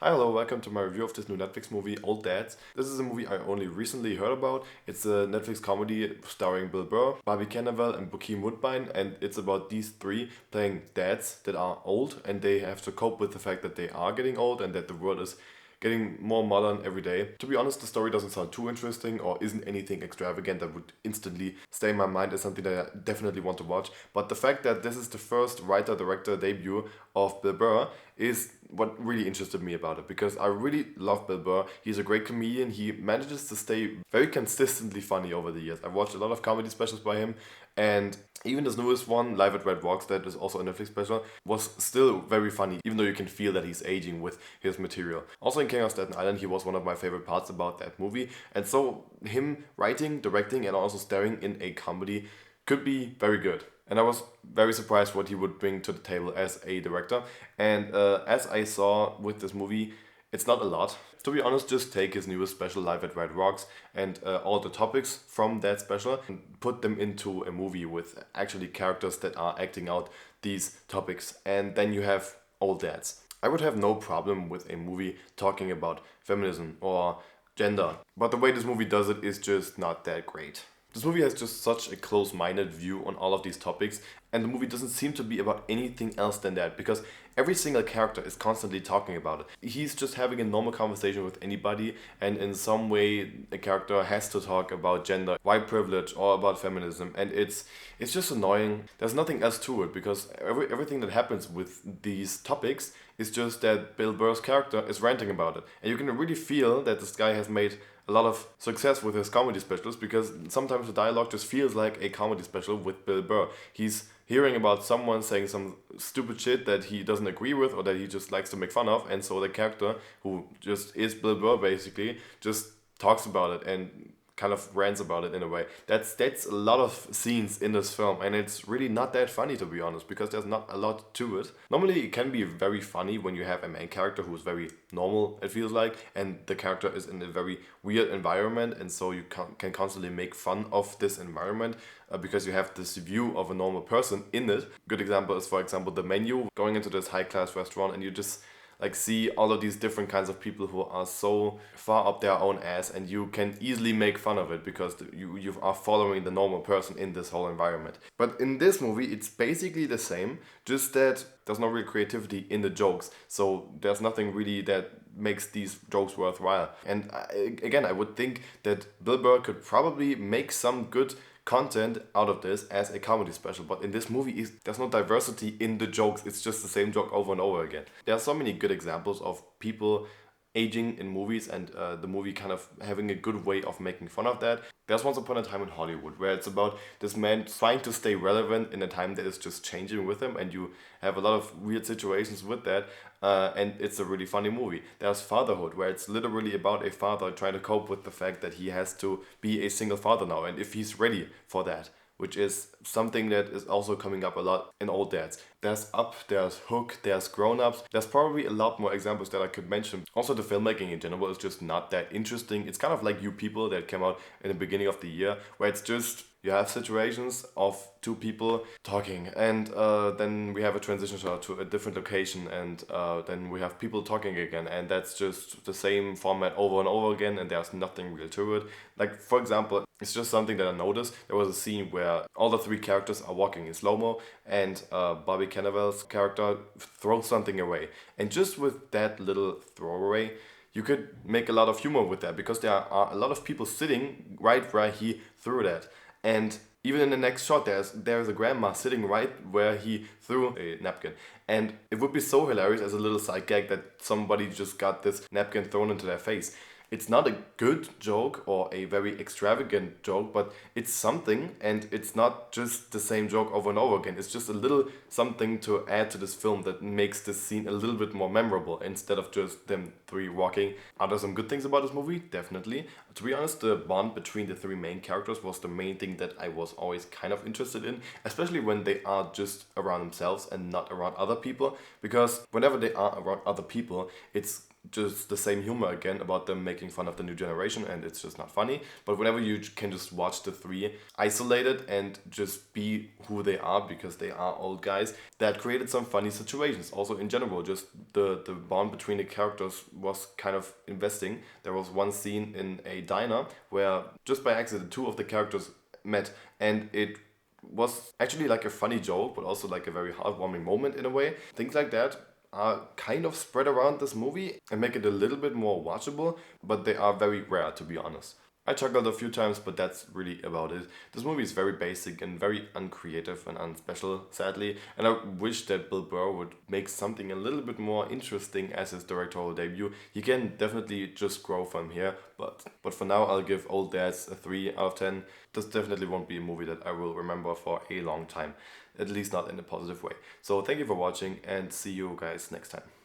Hi, hello, welcome to my review of this new Netflix movie, Old Dads. This is a movie I only recently heard about. It's a Netflix comedy starring Bill Burr, Barbie Cannavale, and Bokeem Woodbine, and it's about these three playing dads that are old, and they have to cope with the fact that they are getting old and that the world is getting more modern every day. To be honest, the story doesn't sound too interesting or isn't anything extravagant that would instantly stay in my mind as something that I definitely want to watch. But the fact that this is the first writer-director debut of Bill Burr is what really interested me about it, because I really love Bill Burr. He's a great comedian. He manages to stay very consistently funny over the years. I've watched a lot of comedy specials by him, and even this newest one, Live at Red Rocks, that is also a Netflix special, was still very funny, even though you can feel that he's aging with his material. Also in King of Staten Island, he was one of my favorite parts about that movie, and so him writing, directing, and also starring in a comedy could be very good. And I was very surprised what he would bring to the table as a director. And as I saw with this movie, it's not a lot. To be honest, just take his newest special, Live at Red Rocks, and all the topics from that special and put them into a movie with actually characters that are acting out these topics. And then you have Old Dads. I would have no problem with a movie talking about feminism or gender, but the way this movie does it is just not that great. This movie has just such a close-minded view on all of these topics, and the movie doesn't seem to be about anything else than that, because every single character is constantly talking about it. He's just having a normal conversation with anybody, and in some way a character has to talk about gender, white privilege, or about feminism, and it's just annoying. There's nothing else to it, because everything that happens with these topics is just that Bill Burr's character is ranting about it, and you can really feel that this guy has made a lot of success with his comedy specials, because sometimes the dialogue just feels like a comedy special with Bill Burr. He's hearing about someone saying some stupid shit that he doesn't agree with or that he just likes to make fun of, and so the character, who just is Bill Burr basically, just talks about it and kind of rants about it in a way. That's a lot of scenes in this film, and it's really not that funny, to be honest, because there's not a lot to it. Normally it can be very funny when you have a main character who's very normal, it feels like, and the character is in a very weird environment, and so you can constantly make fun of this environment, because you have this view of a normal person in it. Good example is, for example, the menu, going into this high class restaurant, and you just like see all of these different kinds of people who are so far up their own ass, and you can easily make fun of it because you are following the normal person in this whole environment. But in this movie it's basically the same, just that there's no real creativity in the jokes, so there's nothing really that makes these jokes worthwhile. And again, I would think that Bill Burr could probably make some good content out of this as a comedy special, but in this movie there's no diversity in the jokes. It's just the same joke over and over again. There are so many good examples of people aging in movies, and the movie kind of having a good way of making fun of that. There's Once Upon a Time in Hollywood, where it's about this man trying to stay relevant in a time that is just changing with him, and you have a lot of weird situations with that, and it's a really funny movie. There's Fatherhood, where it's literally about a father trying to cope with the fact that he has to be a single father now, and if he's ready for that, which is something that is also coming up a lot in Old Dads. There's Up, there's Hook, there's Grown Ups. There's probably a lot more examples that I could mention. Also, the filmmaking in general is just not that interesting. It's kind of like You People that came out in the beginning of the year, where it's just you have situations of two people talking, and then we have a transition shot to a different location, and then we have people talking again, and that's just the same format over and over again, and there's nothing real to it. Like, for example, it's just something that I noticed. There was a scene where all the three characters are walking in slow-mo, and Bobby Cannavale's character throws something away. And just with that little throwaway, you could make a lot of humor with that, because there are a lot of people sitting right where he threw that. And even in the next shot, there's a grandma sitting right where he threw a napkin. And it would be so hilarious as a little side gag that somebody just got this napkin thrown into their face. It's not a good joke or a very extravagant joke, but it's something, and it's not just the same joke over and over again. It's just a little something to add to this film that makes this scene a little bit more memorable instead of just them three walking. Are there some good things about this movie? Definitely. To be honest, the bond between the three main characters was the main thing that I was always kind of interested in, especially when they are just around themselves and not around other people, because whenever they are around other people, it's just the same humor again about them making fun of the new generation, and it's just not funny. But whenever you can just watch the three isolated and just be who they are, because they are old guys, that created some funny situations. Also in general, just the bond between the characters was kind of investing. There was one scene in a diner where just by accident two of the characters met, and it was actually like a funny joke, but also like a very heartwarming moment in a way. Things like that are kind of spread around this movie and make it a little bit more watchable, but they are very rare, to be honest. I chuckled a few times, but that's really about it. This movie is very basic and very uncreative and unspecial, sadly, and I wish that Bill Burr would make something a little bit more interesting as his directorial debut. He can definitely just grow from here, but for now I'll give Old Dads a 3 out of 10. This definitely won't be a movie that I will remember for a long time, at least not in a positive way. So thank you for watching, and see you guys next time.